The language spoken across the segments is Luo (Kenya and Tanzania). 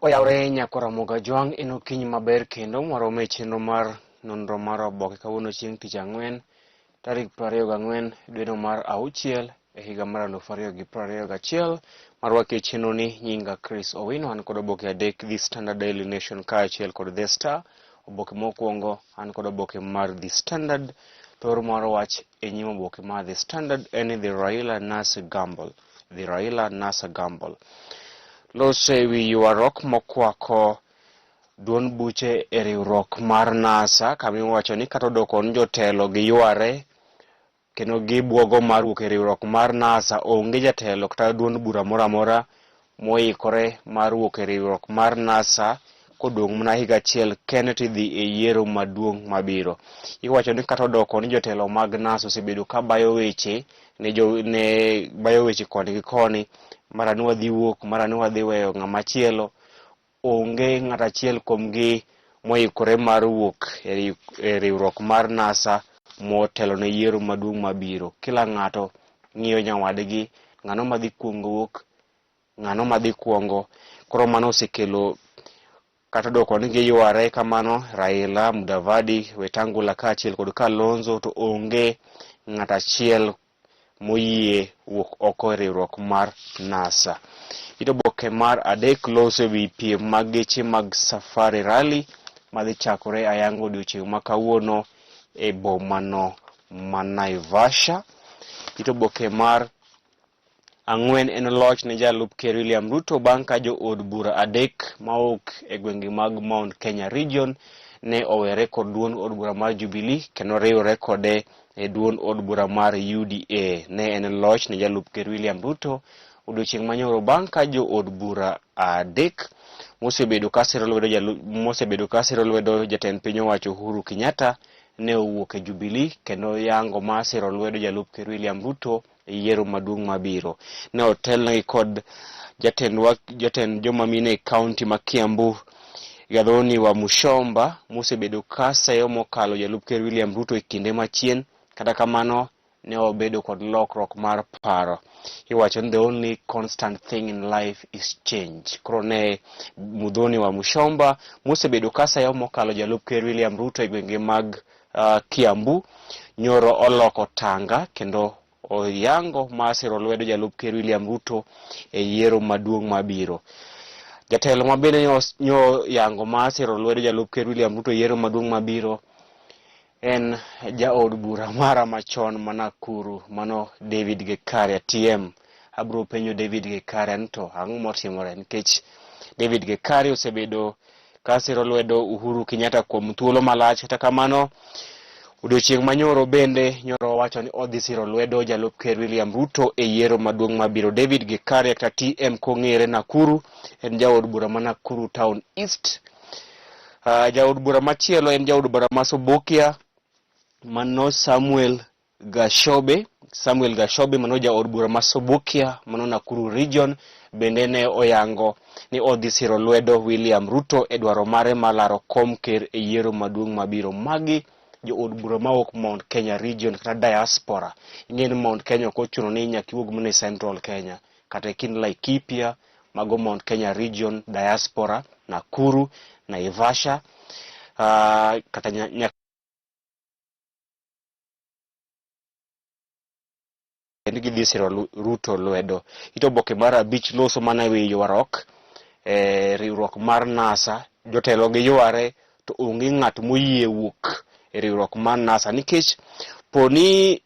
Oyawre nyakora moga jwang' en okinyi maber kendo mwarome chenro mar nonro mar oboke kawuono chieng' tich ang'wen tarik 24 dweno mar auchiel e higa mar 2021 marwake chenro ni nyinga Chris Owino an kod oboke adek The Standard Daily Nation kaachiel kod The Star. Oboke mokwongo an kod oboke mar The Standard. Thor mar wach e nyim oboke mar The Standard en The Raila Nasa Gamble. The Raila Nasa Gamble lose wi ywarruok mokwako duond buche e riwruok mar NASA kamiwacho ni kata odoko ni jotelo gi yware kendo gibuogo mar wuok e riwruok mar NASA. Onge jatelo kata duond bura moro amora moikore mar wuok e riwruok mar NASA kodong' mana higa achiel kende tidhi e yiero maduong' mabiro. Iwacho ni kata odoko ni jotelo mag NASA osebedo ka bayo weche ne bayo weche koni gi koni, mara ni wadhi wuok, mara ni wadhi weyo ng'ama chielo. Onge ng'at achiel kuomgi moikore mar wuok e riwruok mar NASA motelo ne yiero maduong' mabiro. Kila ng'ato ng'iyo nyawadgi, ng'ano madhi kuongo wuok, ng'ano madhi kuongo. Koro mano osekelo kata doko ni giyware kamano. Raila, Mudavadi, Wetangula kaachiel kod Kalonzo to onge ng'at achiel moyie wuok oko e riwruok mar NASA. Oboke mar adek lose wi piem mag geche mag Safari Rally madhi chakore ayango odiochieng' ma kawuono e bomano ma Naivasha. Oboke mar ang'wen en loch ne jalup Ker William Ruto bang' ka jo od bura adek mawuok e gwenge mag Mount Kenya Region ne owere kod duond od bura mar Jubilee kendo riwore kode e duond od bura mar UDA. Ne en loch ne jalup Ker William Ruto odiochieng' manyoro bang' ka jo od bura adek mosebedo ka siro lwedo jatend piny owacho Uhuru Kenyatta ne owuok e Jubilee kendo yango ma siro lwedo jalup Ker William Ruto e yiero maduong' mabiro. Ne otelnegi kod jatend joma mine e kaunti ma Kiambu Gadhoni wa Mushomba mosebedo ka sayo mokalo jalup Ker William Ruto e kinde machien. Kata kamano ne obedo kod lokruok mar paro. Iwacho ni the only constant thing in life is change. Koro ne Mudhoni wa Mushomba mosebedo ka sayo mokalo jalup Ker William Ruto e gwenge mag Kiambu nyoro oloko tanga kendo oyango ma siro lwedo jalup Ker William Ruto e yiero maduong' mabiro. Jatelo ma bende nyo yango ma siro lwedo jalup Ker William Ruto e yiero maduong' mabiro en jaod bura mara machon Nakuru, mano David Gekaria TM. Abro penjo David Gekaria nto ang'o motimore, nikech David Gekaria osebedo ka siro lwedo Uhuru Kenyatta kuom thuolo malach. Kata kamano odiochieng' manyoro bende nyoro wacho ni odhi siro lwedo jalup Ker William Ruto e yiero maduong' mabiro. David Gekaria kata TM kong'ere Nakuru en jaod bura ma Nakuru Town East. Jaod bura machielo en jaod bura ma Oboke mano Samuel Gashobe mano jaod bura ma Oboke mano Nakuru Region bende ne oyango ni odhi siro lwedo William Ruto e dwaro mare malaro kom ker e yiero maduong' mabiro. Magi jo od bura mawuok Mount Kenya Region kata diaspora. Ing'eni Mount Kenya ok ochuno ni nyaka iwuog mana e Central Kenya, kata kind Laikipia, mago Mount Kenya Region diaspora, Nakuru, Naivasha, kata gidhi siro Ruto lwedo. Oboke mar abich loso mana wi ywarruok e riwruok mar NASA. Jotelo gi yware to onge ng'at moyie wuok e riwruok mar NASA nikech poni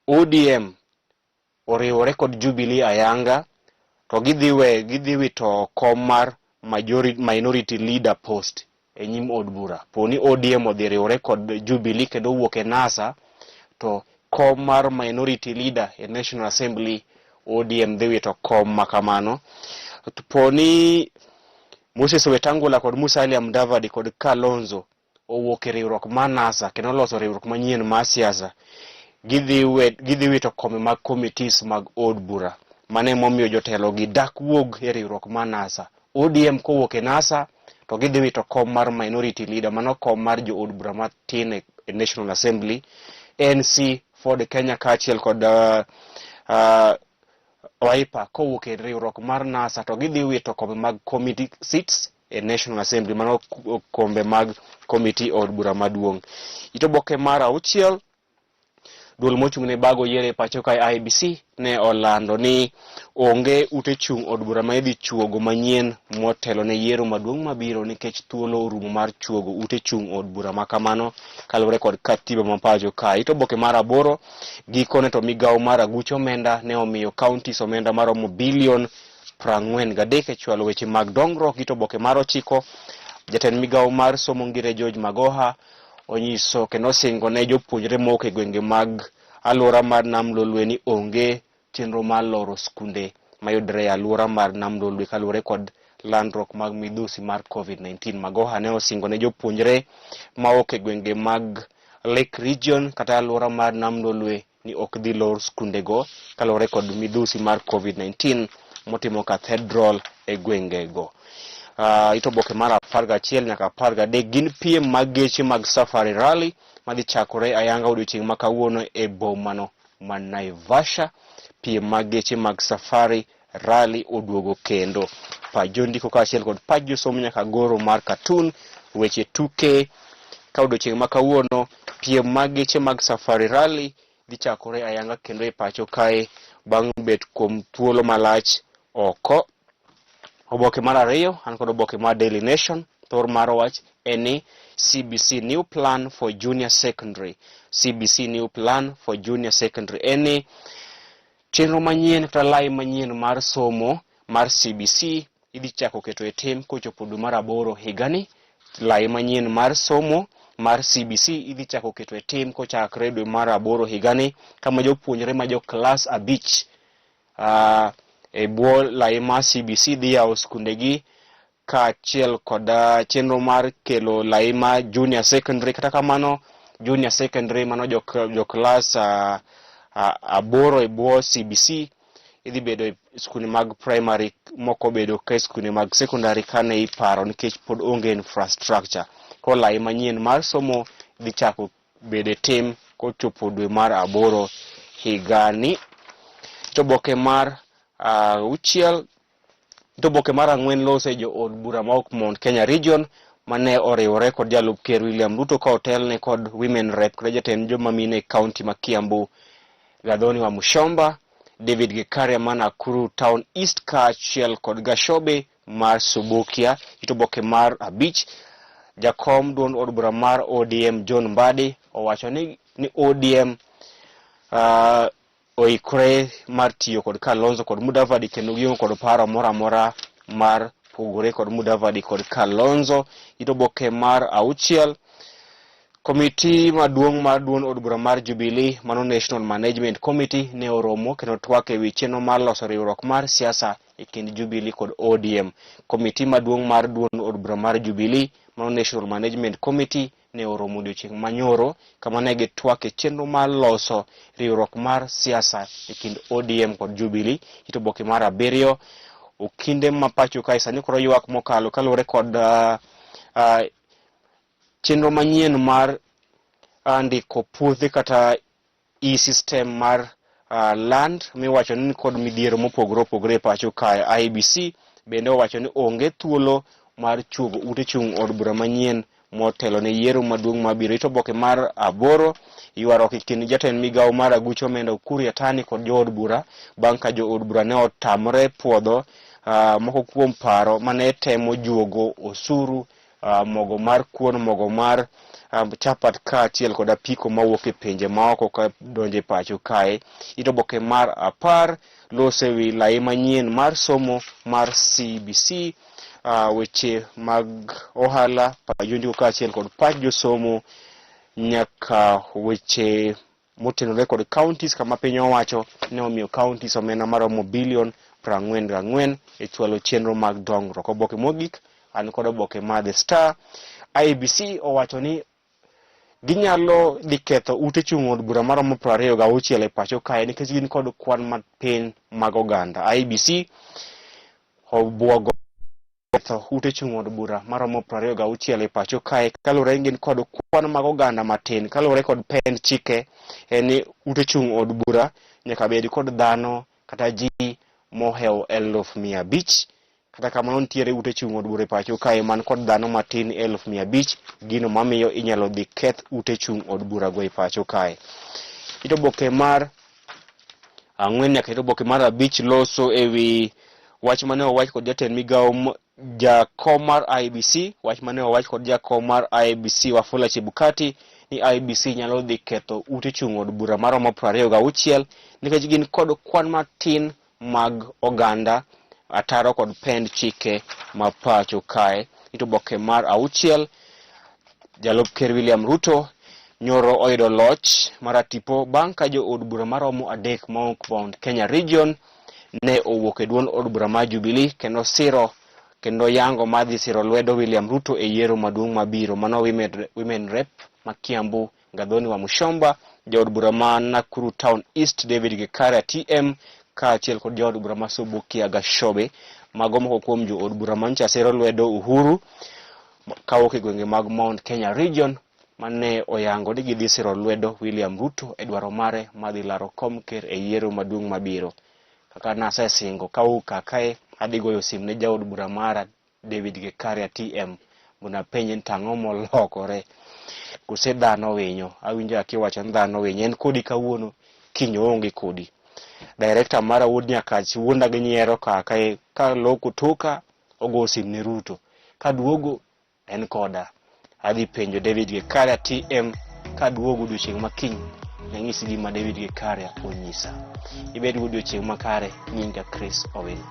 ODM oriwore kod Jubilee ayanga to gidhi wito kom mar minority leader post e nyim od bura. Poni ODM odhi riwore kod Jubilee kendo wuok e NASA to kom mar minority leader e National Assembly ODM dhi wito kom makamano. Poni Moses Wetangula kod Musalia Mudavadi kod Kalonzo owuok e riwruok mar NASA kendo loso riwruok manyien mar siasa, gidhi wito kome mag committees mag od bura. Mane momiyo jotelo gi dak wuog e riwruok mar NASA. ODM kowuok e NASA to gidhi wito kom mar minority leader, mano kom mar jo od bura matin e National Assembly. NC Ford Kenya kaachiel kod Wiper kowuok e riwruok mar NASA to gidhi wito kombe mag committee seats e National Assembly, mano kombe mag committee od bura maduong'. Ito oboke mar 6, duol mochung' ne bago yiero e pacho kae IEBC ne olando ni onge ute chung' od bura ma idhi chuogo manyien motelo ne yiero maduong' mabiro nikech thuolo orumo mar chuogo ute chung' od bura makamano kaluwore kod katiba ma pacho kae. Ito oboke mar 8, gikone to migawo mar aguch omenda ne omiyo counties omenda maromo bilion 43 e chwalo weche mag dongruok. Ito oboke mar 9, jatend migawo mar somo ngire George Magoha onyiso kendo osingo ne jopuonjre moko e gwenge mag alwora mar Nam Lolwe ni onge chenro mar loro skunde mayudre e alwora mar Nam Lolwe kaluwore kod landruok mag midhusi mar COVID-19. Magoha ne osingo ne jopuonjre maok e gwenge mag Lake Region kata alwora mar Nam Lolwe ni ok dhi lor skundego kaluwore kod midhusi mar COVID-19 motimo cathedral e gwengego. Ito oboke mar 11 nyaka 13 gin piem mag geche mag safari rally madhi chakore ayanga odiochieng' ma kawuono e bomano man Naivasha. Piem mag geche mag safari rally oduogo kendo. Pajo ndiko kaachiel kod pajo somo nyaka goro mar cartoon weche tuke ka odiochieng' ma kawuono. Piem mag geche mag safari rally dhi chakore ayanga kendo e pacho kae bang' bet kuom thuolo malach oko. Oboke mar 2 an kod oboke mar Daily Nation. Thor mar wach en ni CBC new plan for junior secondary. CBC new plan for junior secondary en ni chenro manyien kata lai manyien mar somo mar CBC idhi chako keto e tim kochopo dwe mar 8 higani. Lai manyien mar somo mar CBC idhi chako keto e tim kochakre dwe mar 8 higani kama jopuonjre ma jo klas 5 e bwo lai mar CBC dhi yawo skundegi kaachiel kod chenro mar kelo lai mar junior secondary. Kata kamano junior secondary mano jo klas 8 e bwo CBC idhi bedo e skunde mag primary, moko bedo ka skunde mag secondary kane iparo nikech pod onge infrastructure. Ko lai manyien mar somo dhi chako bedo e tim kochopo dwe mar 8 higani. To oboke mar 6, to oboke mar 4 lose jo od bura ma ok mond Kenya Region mane oriwore kod jalup ker William Ruto ka otelne kod women rep kod jatend joma mine e kaunti ma Kiambu Gathoni wa Mushomba, David Gikaria ma Nakuru Town East kaachiel kod Gashobe mar Subukia. Ito oboke mar 5, jakom duond od bura mar ODM John Mbadi owacho ni ODM oikore mar tiyo kod Kalonzo kod Mudavadi kendo gionge kod paro moramora mar pogore kod Mudavadi kod Kalonzo. Ito oboke mar 6, komiti maduong' mar duond od bura mar Jubilee mano National Management Committee ne oromo kendo twak e wi chenro mar loso riwruok mar siasa e kind Jubilee kod ODM. Komiti maduong' mar duond od bura mar Jubilee mano National Management Committee ne oromo odiochieng' manyoro kama ne gitwak e chenro mar loso riwruok mar siasa e kind ODM kod Jubilee. Ito oboke mar 7, okinde ma pacho kae sani koro ywak mokalo kaluwore kod chenro manyien mar ndiko puothe kata e-system mar land miwacho ni kod midhiero mopogore opogore e pacho kae. IEBC bende owacho ni onge thuolo mar chuogo ute chung' od bura manyien motelo ne yiero maduong' mabiro. Ito oboke mar 8, ywaruok e kind jatend migawo mar aguch omenda Ukur Yatani kod jo od bura bang' ka jo od bura ne otamre puodho moko kuom paro mane temo juogo osuru mogo mar kuon, mogo mar chapat kaachiel kod apiko mawuok e pinje maoko ka donjo e pacho kae. Ito oboke mar 10 lose wi lai manyien mar somo mar CBC, weche mag ohala, pajo ndiko kaachiel kod pach josomo nyaka weche motenore kod counties kama piny owacho ne omiyo counties omenda maromo bilion 44 e chwalo chenro mag dongruok. Oboke mogik an kod oboke mar The Star. IEBC owacho ni ginyalo dhi ketho ute chung' od bura maromo 26 e pacho kae nikech gin kod kwan mapiny mag oganda. IEBC obwogo ketho ute chung' od bura maromo 26 e pacho kae kaluwore gin kod kwan mag oganda matin kaluwore kod chike en ni ute chung' od bura nyaka bed kod dhano kata ji moheo 1,500. Kata kamano nitiere ute chung' od bura pacho kae man kod dhano matin 1,500, gino mamiyo inyalo dhi keth ute chung' od bura go pacho kae. Ito oboke mar 4 nyaka ito oboke mar 5 loso ewi wach mane owach kod jatend migawo jakom mar IEBC. Wach mane owach kod jakom mar IEBC Wafula Chebukati ni IEBC nyalo dhi ketho ute chung' od bura maromo 26 nikech gin kod kwan matin mag oganda, ataro kod pend chike ma pacho kae. Ito oboke mar 6, Jalup Ker William Ruto nyoro oyudo loch maratipo bang' ka jo od bura maromo 3 maok bound Kenya region ne owuok e duond od bura mar Jubilee kendo yango madhi siro lwedo William Ruto e yiero maduong' mabiro. Mano women rep ma Kiambu Gathoni wa Mushomba, jo od bura ma Nakuru Town East David Gikaria TM kaachiel kod jo od bura ma Subukia Gashobe. Mago moko kuom jo od bura mancha siro lwedo Uhuru kawuok e gwenge mag Mount Kenya region mane oyango ni gidhi siro lwedo William Ruto e dwaro mare madhi laro kom ker e yiero maduong' mabiro. Kaka nasesingo kawuok kae adhi goyo sim ne jaod bura mara David Gikaria TM muna penje tang'o molokore. Kose dhano winyo, awinjo akiwacho dhano winyo en kodi kawuono kiny onge kodi. Director mara Wood Nyakach wuonda gi nyiero kae ka loko toka ogo sim ne Ruto, ka duogo en koda. Adhi penjo David Gikaria TM ka duogo odiochieng' makiny nyang'isi gima David Gikaria onyisa. Ibed godiochieng' makare. Nyinga Chris Owino.